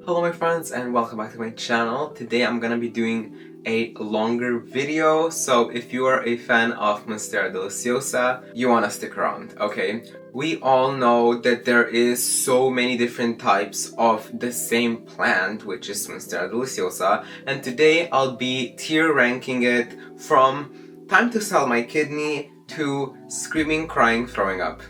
Hello my friends and welcome back to my channel. Today I'm gonna be doing a longer video, so if you are a fan of MONSTERA DELICIOSA, you wanna stick around, okay? We all know that there is so many different types of the same plant, which is MONSTERA DELICIOSA, and today I'll be tier ranking it from time to sell my kidney to screaming, crying, throwing up.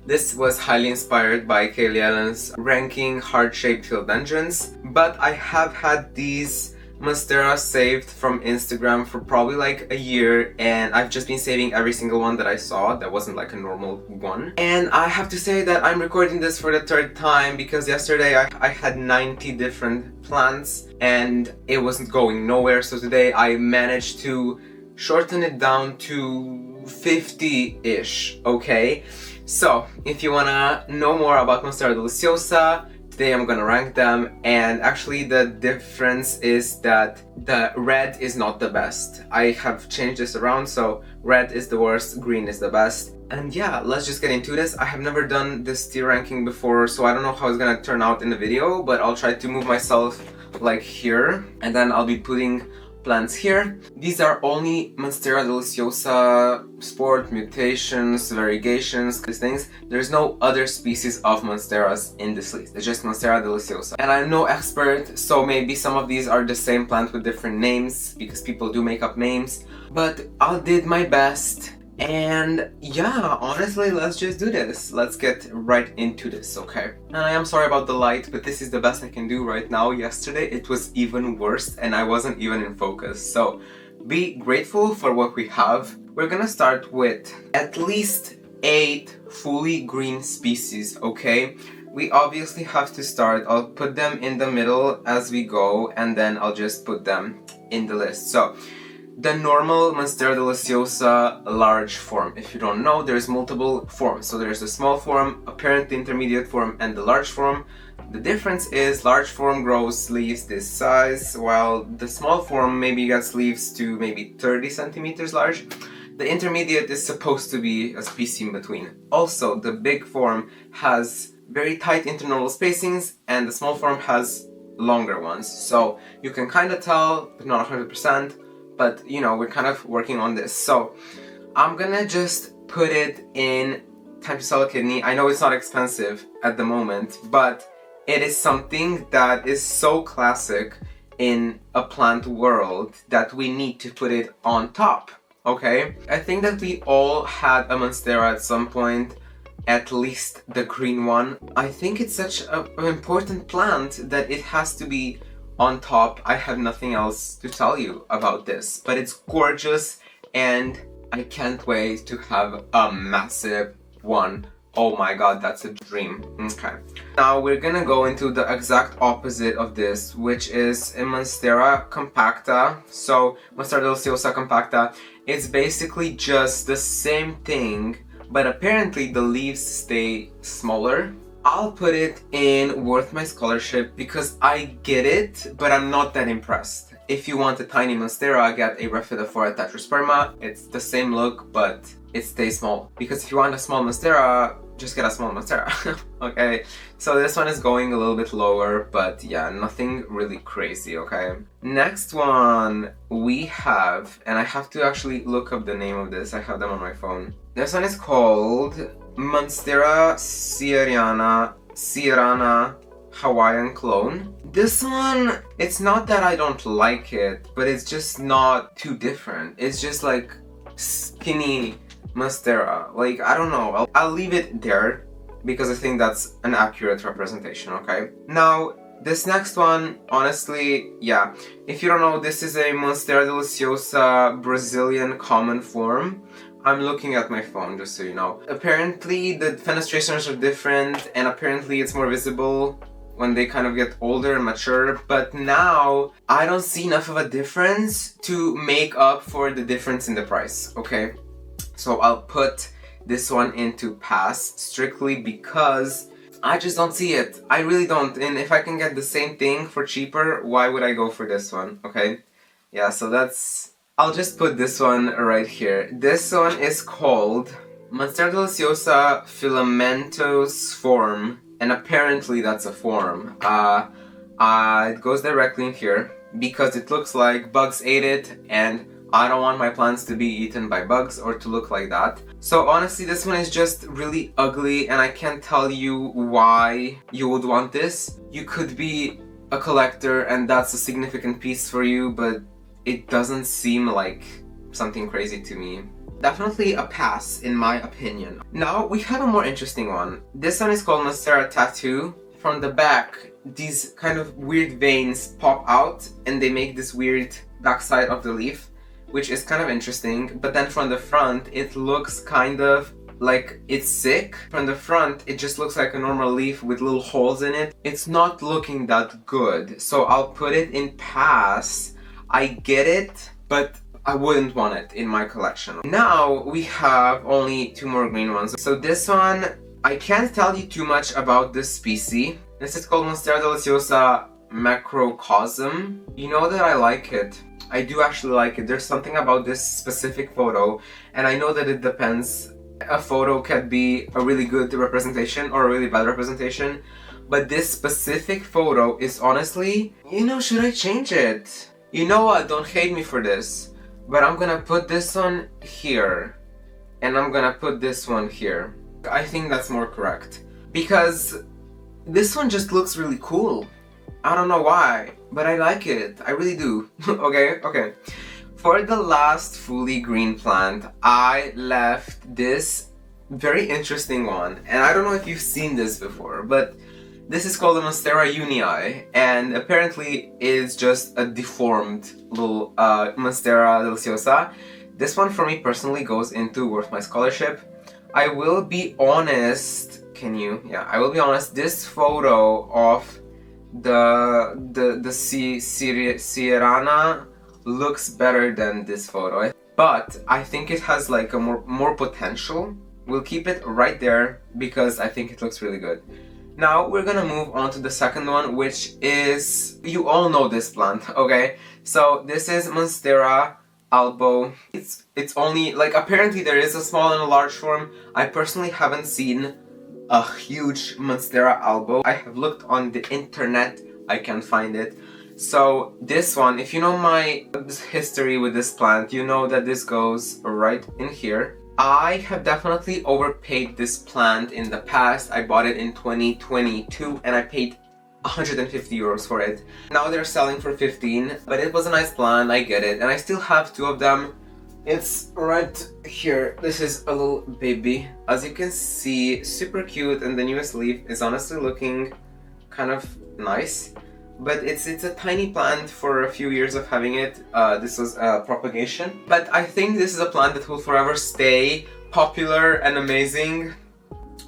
This was highly inspired by Kaylee Allen's ranking heart-shaped philodendrons, but I have had these MONSTERA saved from Instagram for probably like a year, and I've just been saving every single one that I saw that wasn't like a normal one. And I have to say that I'm recording this for the third time because yesterday I had 90 different plants and it wasn't going nowhere, so today I managed to shorten it down to 50-ish, okay? So, if you wanna know more about MONSTERA DELICIOSA, today I'm gonna rank them, and actually the difference is that the red is not the best. I have changed this around, so red is the worst, green is the best. And yeah, let's just get into this. I have never done this tier ranking before, so I don't know how it's gonna turn out in the video, but I'll try to move myself like here, and then I'll be putting plants here. These are only MONSTERA DELICIOSA sport mutations, variegations, these things. There's no other species of Monsteras in this list. It's just MONSTERA DELICIOSA. And I'm no expert, so maybe some of these are the same plant with different names because people do make up names. But I did my best. And yeah, honestly, let's just do this. Let's get right into this, okay? And I am sorry about the light, but this is the best I can do right now. Yesterday it was even worse and I wasn't even in focus. So be grateful for what we have. We're gonna start with at least 8 fully green species, okay? We obviously have to start. I'll put them in the middle as we go, and then I'll just put them in the list. So the normal MONSTERA DELICIOSA large form. If you don't know, there's multiple forms. So there's the small form, apparent intermediate form, and the large form. The difference is large form grows leaves this size, while the small form maybe gets leaves to maybe 30 centimeters large. The intermediate is supposed to be a species in between. Also, the big form has very tight internodal spacings, and the small form has longer ones. So you can kind of tell, but not 100%. But, you know, we're kind of working on this. So, I'm gonna just put it in time to sell a kidney. I know it's not expensive at the moment, but it is something that is so classic in a plant world that we need to put it on top, okay? I think that we all had a MONSTERA at some point, at least the green one. I think it's such an important plant that it has to be on top. I have nothing else to tell you about this, but it's gorgeous and I can't wait to have a massive one. Oh my god, that's a dream. Okay. Now we're gonna go into the exact opposite of this, which is a MONSTERA compacta. So MONSTERA DELICIOSA compacta, it's basically just the same thing, but apparently the leaves stay smaller. I'll put it in worth my scholarship because I get it, but I'm not that impressed. If you want a tiny MONSTERA, get a Rhaphidophora tetrasperma. It's the same look, but it stays small. Because if you want a small MONSTERA, just get a small MONSTERA. Okay, so this one is going a little bit lower, but yeah, nothing really crazy, okay? Next one we have, and I have to actually look up the name of this, I have them on my phone. This one is called MONSTERA Sierrana Hawaiian clone. This one, it's not that I don't like it, but it's just not too different. It's just like skinny MONSTERA. Like, I don't know. I'll leave it there because I think that's an accurate representation, okay? Now, this next one, honestly, yeah. If you don't know, this is a MONSTERA DELICIOSA Brazilian common form. I'm looking at my phone, just so you know. Apparently, the fenestrations are different, and apparently it's more visible when they kind of get older and mature, but now I don't see enough of a difference to make up for the difference in the price, okay? So I'll put this one into pass, strictly because I just don't see it. I really don't, and if I can get the same thing for cheaper, why would I go for this one, okay? Yeah, so that's... I'll just put this one right here. This one is called MONSTERA DELICIOSA Filamentous form, and apparently that's a form. It goes directly in here because it looks like bugs ate it, and I don't want my plants to be eaten by bugs or to look like that. So honestly, this one is just really ugly, and I can't tell you why you would want this. You could be a collector and that's a significant piece for you, but it doesn't seem like something crazy to me. Definitely a pass in my opinion. Now we have a more interesting one. This one is called MONSTERA Tattoo. From the back, these kind of weird veins pop out and they make this weird backside of the leaf, which is kind of interesting. But then from the front, it looks kind of like it's sick. From the front, it just looks like a normal leaf with little holes in it. It's not looking that good, so I'll put it in pass. I get it, but I wouldn't want it in my collection. Now we have only two more green ones. So this one, I can't tell you too much about this species. This is called MONSTERA DELICIOSA macrocosm. You know that I like it. I do actually like it. There's something about this specific photo, and I know that it depends. A photo can be a really good representation or a really bad representation, but this specific photo is honestly, should I change it? You know what, don't hate me for this, but I'm gonna put this one here, and I'm gonna put this one here. I think that's more correct, because this one just looks really cool. I don't know why, but I like it. I really do. Okay. For the last fully green plant, I left this very interesting one. And I don't know if you've seen this before, but this is called the MONSTERA unii. And apparently it's just a deformed little MONSTERA deliciosa. This one for me personally goes into worth my scholarship. I will be honest, I will be honest, this photo of the Sierrana looks better than this photo, but I think it has like a more potential. We'll keep it right there because I think it looks really good. Now we're gonna move on to the second one, which is, you all know this plant, okay? So this is MONSTERA albo. It's only like, apparently there is a small and a large form. I personally haven't seen a huge MONSTERA albo. I have looked on the internet, I can't find it. So this one, if you know my history with this plant, you know that this goes right in here. I have definitely overpaid this plant in the past. I bought it in 2022 and I paid 150 euros for it. Now they're selling for 15, but it was a nice plant, I get it. And I still have two of them. It's right here. This is a little baby. As you can see, super cute, and the newest leaf is honestly looking kind of nice. But it's a tiny plant for a few years of having it. This was propagation. But I think this is a plant that will forever stay popular and amazing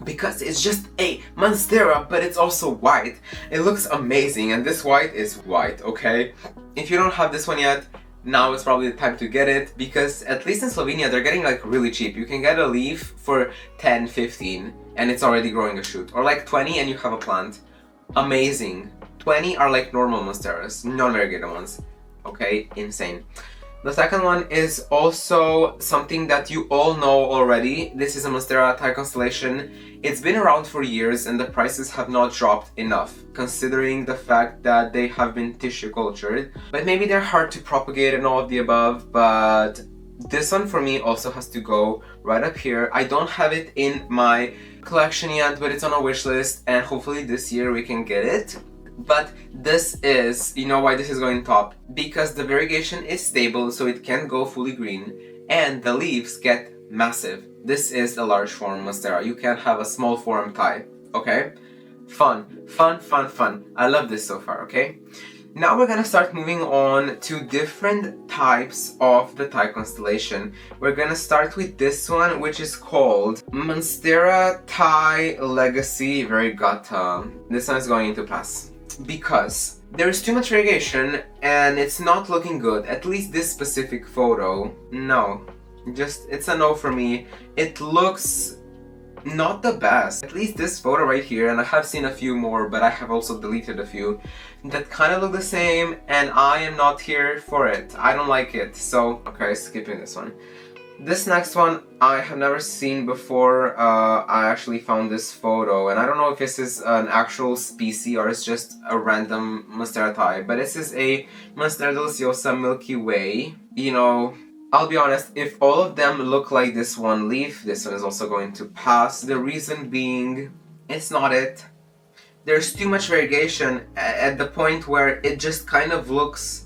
because it's just a MONSTERA, but it's also white. It looks amazing, and this white is white, okay? If you don't have this one yet, now is probably the time to get it, because at least in Slovenia they're getting like really cheap. You can get a leaf for 10, 15 and it's already growing a shoot, or like 20 and you have a plant. Amazing. 20 are like normal MONSTERAs, not very good ones. Okay, insane. The second one is also something that you all know already. This is a MONSTERA Thai constellation. It's been around for years and the prices have not dropped enough, considering the fact that they have been tissue cultured. But maybe they're hard to propagate and all of the above, but this one for me also has to go right up here. I don't have it in my collection yet, but it's on a wish list, and hopefully this year we can get it. But this is, you know why this is going top? Because the variegation is stable, so it can go fully green, and the leaves get massive. This is a large form MONSTERA. You can't have a small form Thai, okay? Fun. I love this so far, okay? Now we're gonna start moving on to different types of the Thai constellation. We're gonna start with this one, which is called MONSTERA Thai Legacy Variegata. This one is going into pass, because there is too much variegation and it's not looking good. At least this specific photo, no. It's a no for me. It looks not the best. At least this photo right here, and I have seen a few more, but I have also deleted a few that kind of look the same, and I am not here for it. I don't like it, so okay, skipping this one. This next one I have never seen before. I actually found this photo, and I don't know if this is an actual species or it's just a random Monstera type, but this is a Monstera deliciosa Milky Way. You know, I'll be honest, if all of them look like this one leaf, this one is also going to pass. The reason being, it's not it. There's too much variegation at the point where it just kind of looks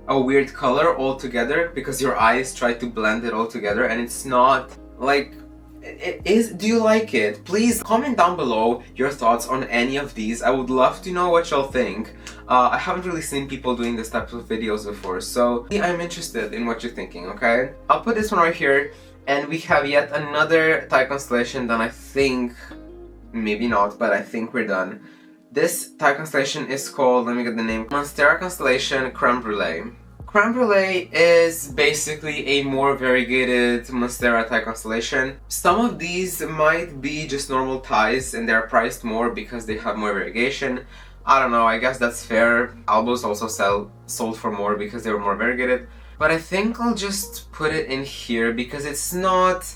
a weird color altogether because your eyes try to blend it all together, and it's not like it is. Do you like it? Please comment down below your thoughts on any of these. I would love to know what y'all think. I haven't really seen people doing this type of videos before, so I'm interested in what you're thinking, okay? I'll put this one right here, and we have yet another Thai constellation. Then I think, maybe not, but I think we're done. This Thai constellation is called, let me get the name, MONSTERA constellation Creme Brulee. Creme Brulee is basically a more variegated Monstera Thai constellation. Some of these might be just normal Thais and they're priced more because they have more variegation. I don't know, I guess that's fair. Albos also sold for more because they were more variegated. But I think I'll just put it in here because it's not...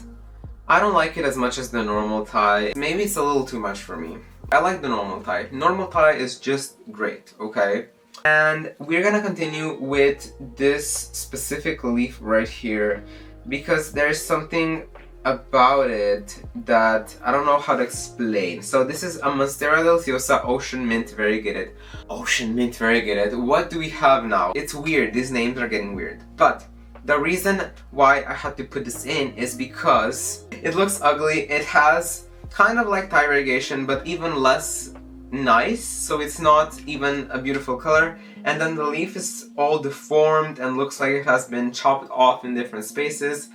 I don't like it as much as the normal Thai. Maybe it's a little too much for me. I like the normal Thai. Normal Thai is just great, okay? And we're gonna continue with this specific leaf right here because there's something about it that I don't know how to explain. So this is a Monstera deliciosa Ocean Mint Variegated. Ocean Mint Variegated. What do we have now? It's weird. These names are getting weird. But the reason why I had to put this in is because it looks ugly. It has kind of like Thai variegation, but even less nice, so it's not even a beautiful color. And then the leaf is all deformed and looks like it has been chopped off in different spaces.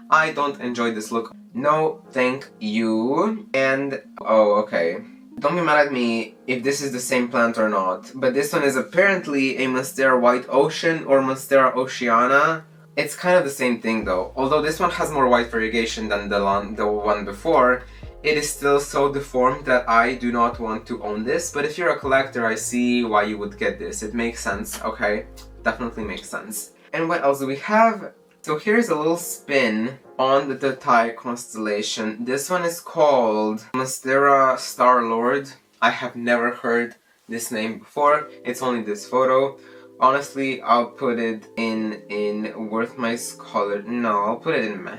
I don't enjoy this look. No, thank you. And oh, okay. Don't be mad at me if this is the same plant or not, but this one is apparently a Monstera White Ocean or Monstera Oceana. It's kind of the same thing though. Although this one has more white variegation than the one before, it is still so deformed that I do not want to own this. But if you're a collector, I see why you would get this. It makes sense, okay? Definitely makes sense. And what else do we have? So here's a little spin on the Thai constellation. This one is called Monstera Star-Lord. I have never heard this name before. It's only this photo. Honestly, I'll put it in worth my scholar. No, I'll put it in meh.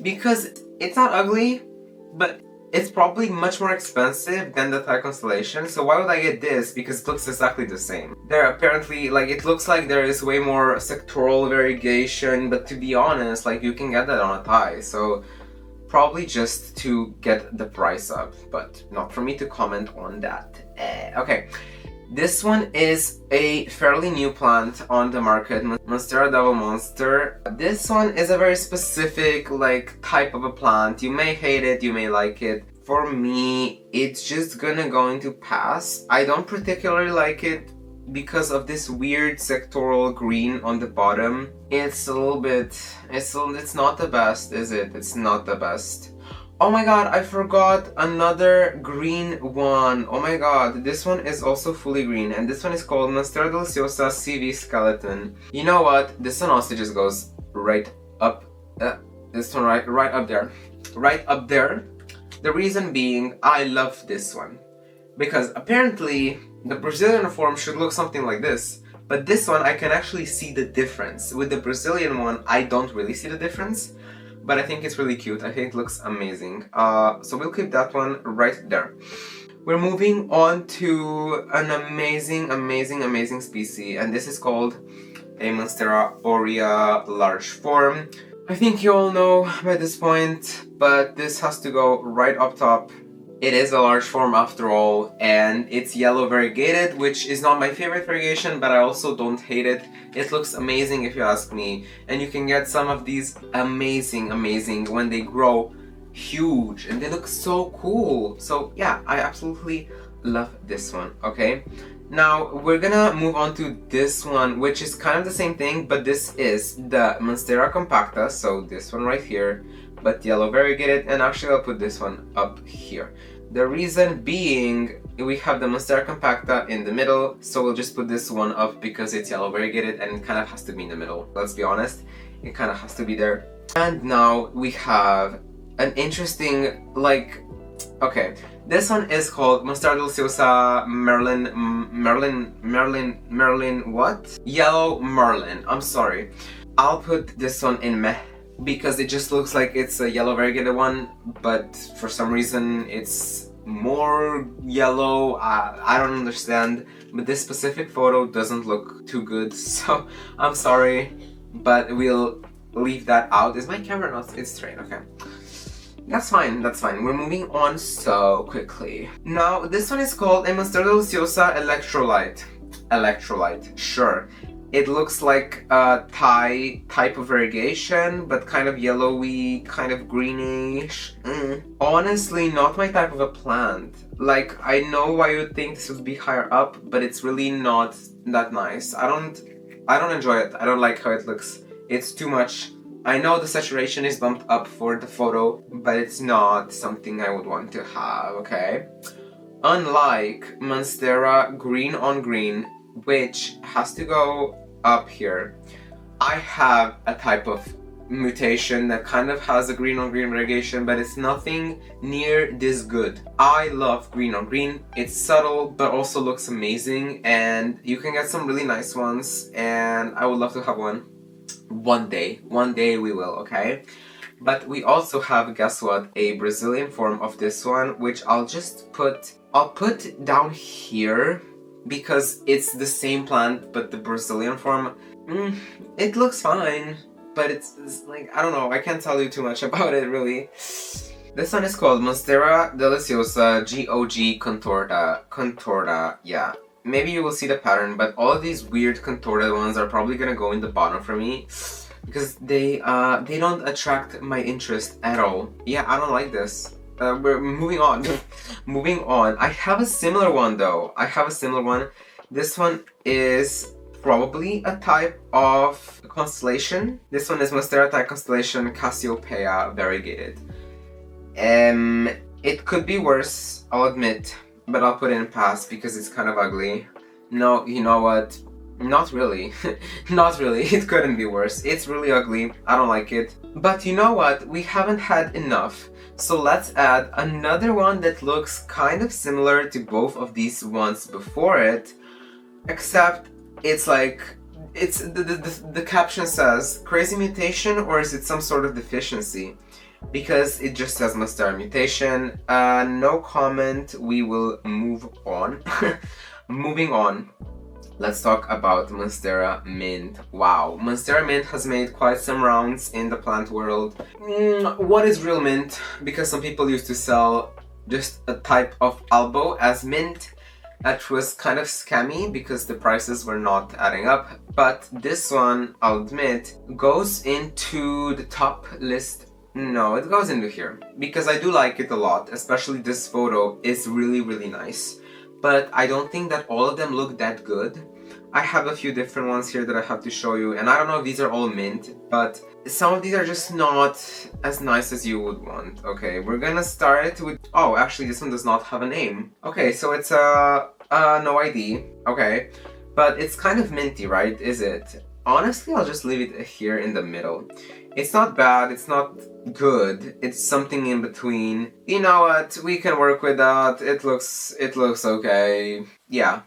Because it's not ugly, but it's probably much more expensive than the Thai constellation, so why would I get this? Because it looks exactly the same. There apparently, like, it looks like there is way more sectoral variegation, but to be honest, like, you can get that on a Thai, so probably just to get the price up, but not for me to comment on that. Okay. This one is a fairly new plant on the market, Monstera Devil Monster. This one is a very specific type of a plant. You may hate it, you may like it. For me, it's just gonna going to pass. I don't particularly like it because of this weird sectoral green on the bottom. It's a little bit, it's not the best, is it? It's not the best. Oh my god, I forgot another green one. Oh my god, this one is also fully green, and this one is called Monstera Deliciosa CV Skeleton. You know what? This one also just goes right up. This one right up there. Right up there. The reason being, I love this one. Because apparently, the Brazilian form should look something like this. But this one, I can actually see the difference. With the Brazilian one, I don't really see the difference. But I think it's really cute. I think it looks amazing. So we'll keep that one right there. We're moving on to an amazing species, and this is called a Monstera aurea large form. I think you all know by this point, but this has to go right up top. It is a large form after all, and it's yellow variegated, which is not my favorite variegation, but I also don't hate it. It looks amazing if you ask me, and you can get some of these amazing when they grow huge, and they look so cool. So yeah, I absolutely love this one, okay? Now, we're gonna move on to this one, which is kind of the same thing, but this is the Monstera compacta, so this one right here, but yellow variegated, and actually I'll put this one up here. The reason being, we have the Monstera compacta in the middle, so we'll just put this one up because it's yellow variegated and it kind of has to be in the middle. Let's be honest, it kind of has to be there. And now we have an interesting, like, okay, this one is called Monstera Deliciosa Merlin what? Yellow Merlin. I'm sorry. I'll put this one in meh because it just looks like it's a yellow variegated one, but for some reason it's more yellow. I don't understand, but this specific photo doesn't look too good, so I'm sorry, but we'll leave that out. Is my camera not? It's straight, okay. That's fine, that's fine. We're moving on so quickly. Now, this one is called a Monstera Deliciosa Electrolyte. Electrolyte, sure. It looks like a Thai type of variegation, but kind of yellowy, kind of greenish. Honestly, not my type of a plant. Like, I know why you'd think this would be higher up, but it's really not that nice. I don't enjoy it. I don't like how it looks. It's too much. I know the saturation is bumped up for the photo, but it's not something I would want to have, okay? Unlike Monstera Green on Green, which has to go up here, I have a type of mutation that kind of has a green on green variegation, but it's nothing near this good. I love green on green. It's subtle, but also looks amazing, and you can get some really nice ones, and I would love to have one. One day we will, okay? But we also have, guess what, a Brazilian form of this one, which I'll put down here because it's the same plant, but the Brazilian form, it looks fine, but it's like, I don't know, I can't tell you too much about it really. This one is called Monstera Deliciosa GOG Contorta, yeah. Maybe you will see the pattern, but all of these weird contorted ones are probably gonna go in the bottom for me because they don't attract my interest at all. Yeah, I don't like this. We're moving on. Moving on. I have a similar one though. This one is probably a type of constellation. This one is Monstera type constellation Cassiopeia variegated. It could be worse, I'll admit. But I'll put it in pass because it's kind of ugly. No, you know what? Not really. Not really. It couldn't be worse. It's really ugly. I don't like it. But you know what? We haven't had enough. So let's add another one that looks kind of similar to both of these ones before it. Except it's like, it's the caption says crazy mutation, or is it some sort of deficiency? Because it just says Monstera mutation. No comment. We will move on. Moving on. Let's talk about Monstera Mint. Wow, Monstera Mint has made quite some rounds in the plant world. What is real mint? Because some people used to sell just a type of albo as mint. That was kind of scammy because the prices were not adding up. But this one, I'll admit, goes into the top list. No, it goes into here because I do like it a lot, especially this photo is really, really nice. But I don't think that all of them look that good. I have a few different ones here that I have to show you, and I don't know if these are all mint, but some of these are just not as nice as you would want. Okay, we're gonna start with, oh, actually this one does not have a name. Okay, so it's no ID, okay, but it's kind of minty, right? Is it? Honestly, I'll just leave it here in the middle. It's not bad, it's not good, it's something in between. You know what, we can work with that, it looks okay. Yeah,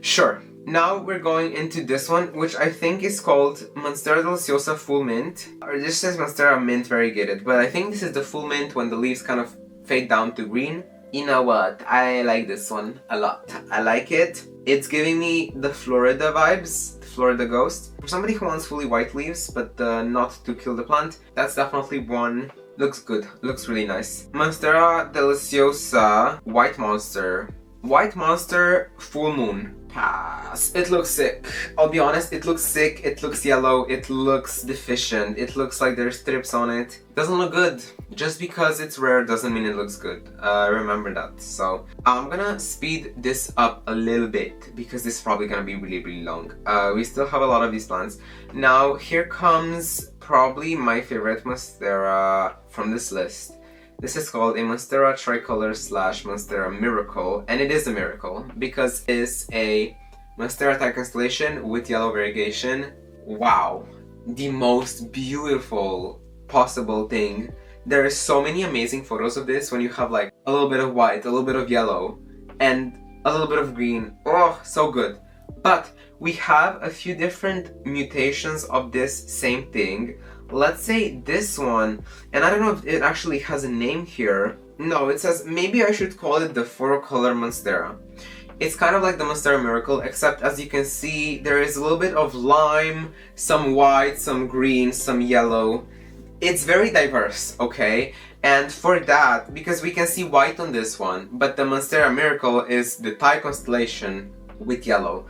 sure. Now we're going into this one, which I think is called Monstera Deliciosa Full Mint. Or this says Monstera Mint Variegated, but I think this is the full mint when the leaves kind of fade down to green. You know what, I like this one a lot. I like it. It's giving me the Florida vibes, the Florida Ghost. For somebody who wants fully white leaves, but not to kill the plant, that's definitely one. Looks good, looks really nice. Monstera Deliciosa White Monster. White Monster Full Moon. Pass. It looks sick. I'll be honest, it looks sick, it looks yellow, it looks deficient, it looks like there's strips on it. It doesn't look good. Just because it's rare doesn't mean it looks good. Remember that. So I'm gonna speed this up a little bit because this is probably gonna be really, really long. We still have a lot of these plants. Now here comes probably my favorite Monstera from this list. This is called a Monstera Tricolor / Monstera Miracle, and it is a miracle because it's a Monstera type constellation with yellow variegation. Wow, the most beautiful possible thing. There are so many amazing photos of this when you have like a little bit of white, a little bit of yellow, and a little bit of green. Oh, so good. But we have a few different mutations of this same thing. Let's say this one, and I don't know if it actually has a name here. No, it says maybe I should call it the 4-color Monstera. It's kind of like the Monstera Miracle, except as you can see, there is a little bit of lime, some white, some green, some yellow. It's very diverse, okay? And for that, because we can see white on this one, but the Monstera Miracle is the Thai constellation with yellow.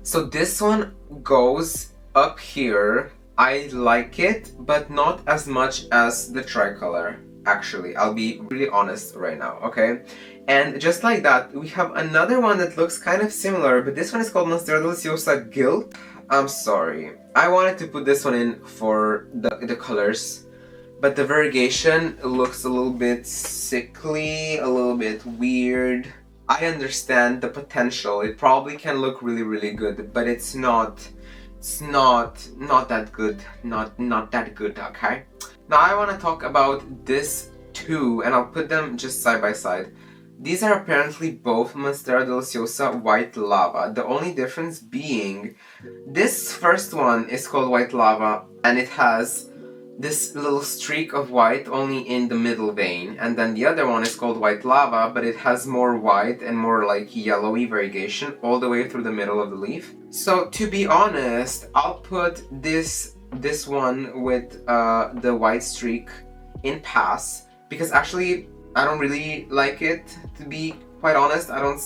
So this one goes up here. I like it, but not as much as the tricolor. Actually, I'll be really honest right now, okay? And just like that, we have another one that looks kind of similar, but this one is called Monstera Deliciosa Gilt. I'm sorry. I wanted to put this one in for the colors, but the variegation looks a little bit sickly, a little bit weird. I understand the potential. It probably can look really, really good, but it's not that good. Not that good, okay? Now I want to talk about this two, and I'll put them just side by side. These are apparently both Monstera Deliciosa White Lava. The only difference being, this first one is called White Lava, and it has this little streak of white only in the middle vein, and then the other one is called White Lava, but it has more white and more like yellowy variegation all the way through the middle of the leaf. So to be honest, I'll put this one with the white streak in pass, because actually I don't really like it, to be quite honest. I don't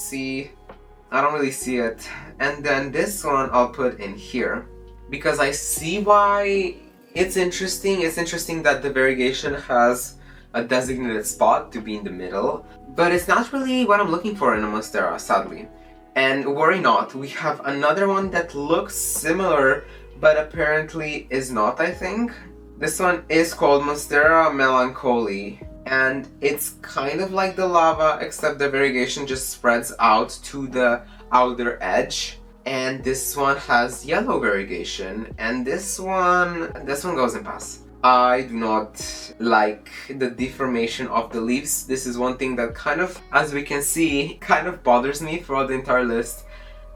really see it. And then this one I'll put in here, because I see why it's interesting. It's interesting that the variegation has a designated spot to be in the middle, but it's not really what I'm looking for in a Monstera, sadly. And worry not, we have another one that looks similar, but apparently is not, I think. This one is called Monstera Melancholy, and it's kind of like the lava, except the variegation just spreads out to the outer edge. And this one has yellow variegation, and this one goes in pass. I do not like the deformation of the leaves. This is one thing that kind of, as we can see, kind of bothers me throughout the entire list.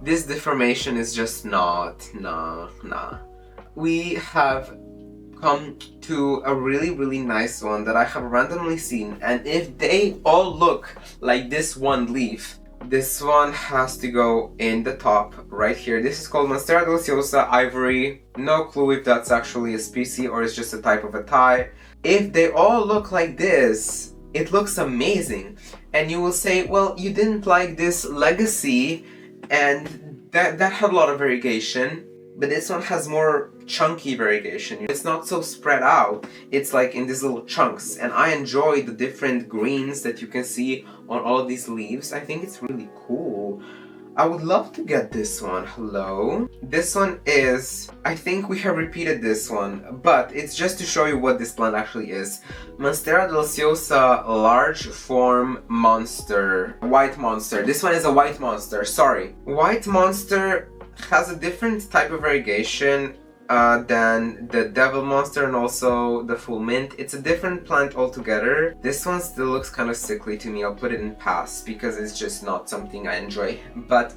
This deformation is just nah. We have come to a really, really nice one that I have randomly seen, and if they all look like this one leaf, this one has to go in the top right here. This is called Monstera Deliciosa Ivory. No clue if that's actually a species or it's just a type of a Thai. If they all look like this, it looks amazing. And you will say, well, you didn't like this legacy, and that had a lot of variegation, but this one has more chunky variegation. It's not so spread out, it's like in these little chunks, and I enjoy the different greens that you can see on all of these leaves. I think it's really cool. I would love to get this one. Hello? This one is, I think we have repeated this one, but it's just to show you what this plant actually is. Monstera Deliciosa Large Form Monster. White Monster. This one is a white monster, sorry. White Monster has a different type of variegation than the Devil Monster and also the Full Mint. It's a different plant altogether. This one still looks kind of sickly to me. I'll put it in pass because it's just not something I enjoy. But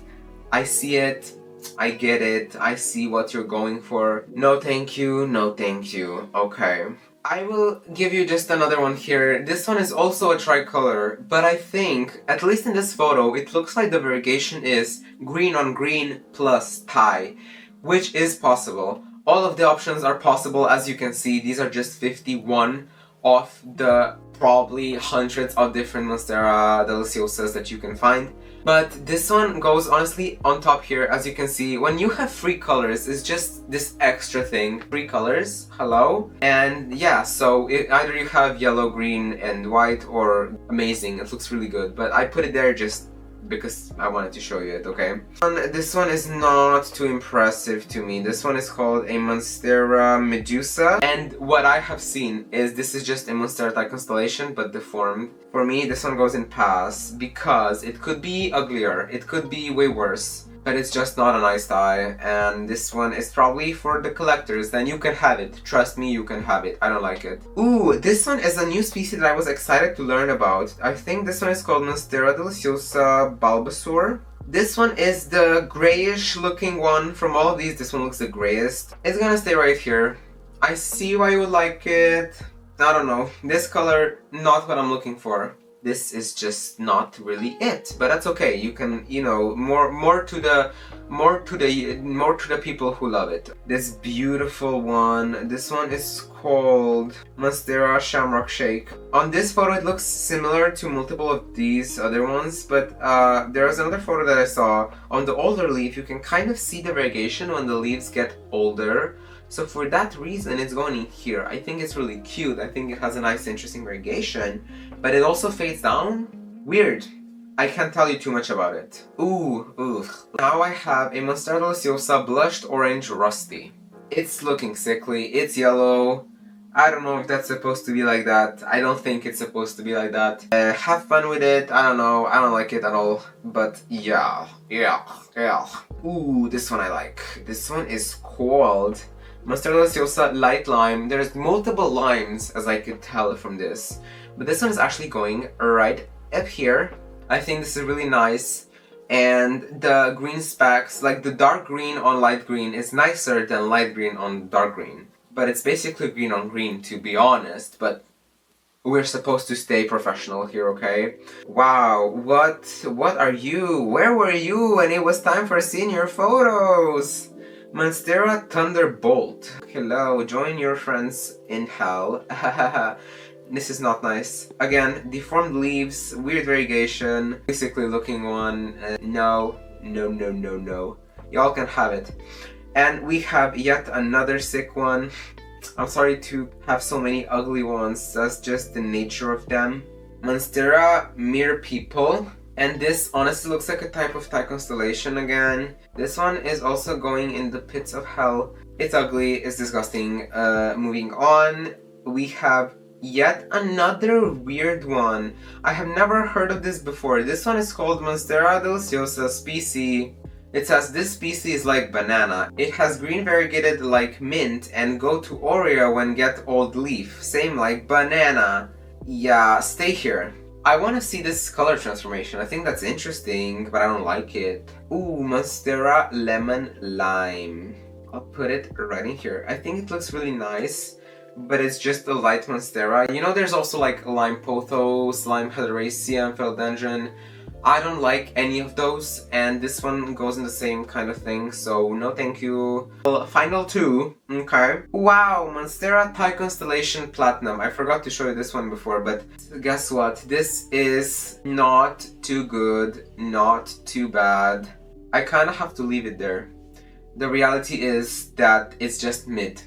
I see it, I get it, I see what you're going for. No thank you, no thank you. Okay. I will give you just another one here. This one is also a tricolor, but I think, at least in this photo, it looks like the variegation is green on green plus Thai, which is possible. All of the options are possible. As you can see, these are just 51 of the probably hundreds of different Monstera Deliciosas that you can find. But this one goes honestly on top here. As you can see, when you have 3 colors, it's just this extra thing. 3 colors, hello? And yeah, so either you have yellow, green, and white, or amazing, it looks really good. But I put it there just because I wanted to show you it, okay? This one is not too impressive to me. This one is called a Monstera Medusa, and what I have seen is this is just a Monstera Thai constellation but deformed. For me, this one goes in pass because it could be uglier, it could be way worse. but it's just not a nice tie, and this one is probably for the collectors. Then you can have it. Trust me, you can have it. I don't like it. Ooh, this one is a new species that I was excited to learn about. I think this one is called MONSTERA deliciosa bulbasaur. This one is the grayish looking one. From all of these, this one looks the grayest. It's gonna stay right here. I see why you would like it. I don't know. This color, not what I'm looking for. This is just not really it, but that's okay. You can, you know, more to the people who love it. This beautiful one. This one is called MONSTERA Shamrock Shake. On this photo, it looks similar to multiple of these other ones, but there was another photo that I saw. On the older leaf, you can kind of see the variegation when the leaves get older. So for that reason, it's going in here. I think it's really cute. I think it has a nice, interesting variegation, but it also fades down. Weird. I can't tell you too much about it. Ooh. Now I have a MONSTERA deliciosa blushed orange rusty. It's looking sickly. It's yellow. I don't know if that's supposed to be like that. I don't think it's supposed to be like that. Have fun with it. I don't know. I don't like it at all. But yeah. Ooh, this one I like. This one is called MONSTERA deliciosa light lime. There's multiple limes, as I could tell from this, but this one is actually going right up here. I think this is really nice, and the green specks, like the dark green on light green, is nicer than light green on dark green. But it's basically green on green, to be honest, but we're supposed to stay professional here, okay? Wow, what are you? Where were you when it was time for senior photos? MONSTERA Thunderbolt. Hello, join your friends in hell. This is not nice. Again, deformed leaves, weird variegation, basically looking one. No. Y'all can have it. And we have yet another sick one. I'm sorry to have so many ugly ones. That's just the nature of them. MONSTERA Mere People. And this honestly looks like a type of Thai constellation again. This one is also going in the pits of hell. It's ugly, it's disgusting. Moving on, we have yet another weird one. I have never heard of this before. This one is called MONSTERA deliciosa species. It says this species is like banana. It has green variegated like mint and go to Oreo when get old leaf. Same like banana. Yeah, stay here. I want to see this color transformation. I think that's interesting, but I don't like it. Ooh, MONSTERA Lemon Lime. I'll put it right in here. I think it looks really nice, but it's just a light MONSTERA. You know, there's also like Lime Pothos, Lime Heteracea, and Philodendron. I don't like any of those, and this one goes in the same kind of thing, so no thank you. Well, final two, okay. Wow, MONSTERA Thai Constellation Platinum. I forgot to show you this one before, but guess what? This is not too good, not too bad. I kind of have to leave it there. The reality is that it's just mid.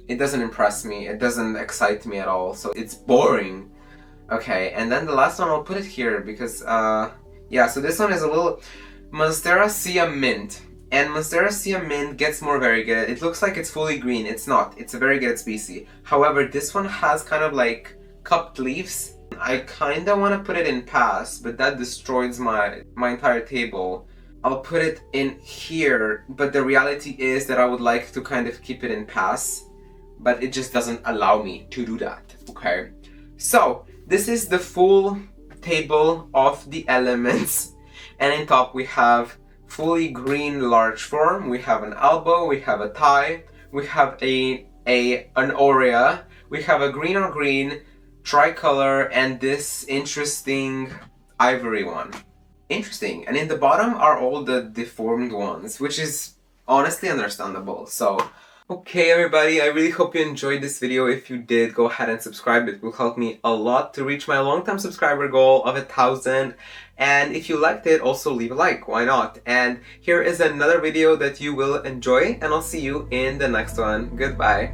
It doesn't impress me, it doesn't excite me at all, so it's boring. Okay, and then the last one, I'll put it here because, yeah, so this one is a little MONSTERA Sea Mint. And MONSTERA Sea Mint gets more variegated. It looks like it's fully green. It's not. It's a variegated species. However, this one has kind of like cupped leaves. I kind of want to put it in pass, but that destroys my entire table. I'll put it in here, but the reality is that I would like to kind of keep it in pass, but it just doesn't allow me to do that, okay? So, this is the full table of the elements, and in top we have fully green large form, we have an elbow, we have a Thai, we have an Aurea, we have a green on green, tricolor, and this interesting ivory one. Interesting. And in the bottom are all the deformed ones, which is honestly understandable. So, okay everybody, I really hope you enjoyed this video. If you did, go ahead and subscribe. It will help me a lot to reach my long-term subscriber goal of 1,000. And if you liked it, also leave a like, why not? And here is another video that you will enjoy, and I'll see you in the next one. Goodbye.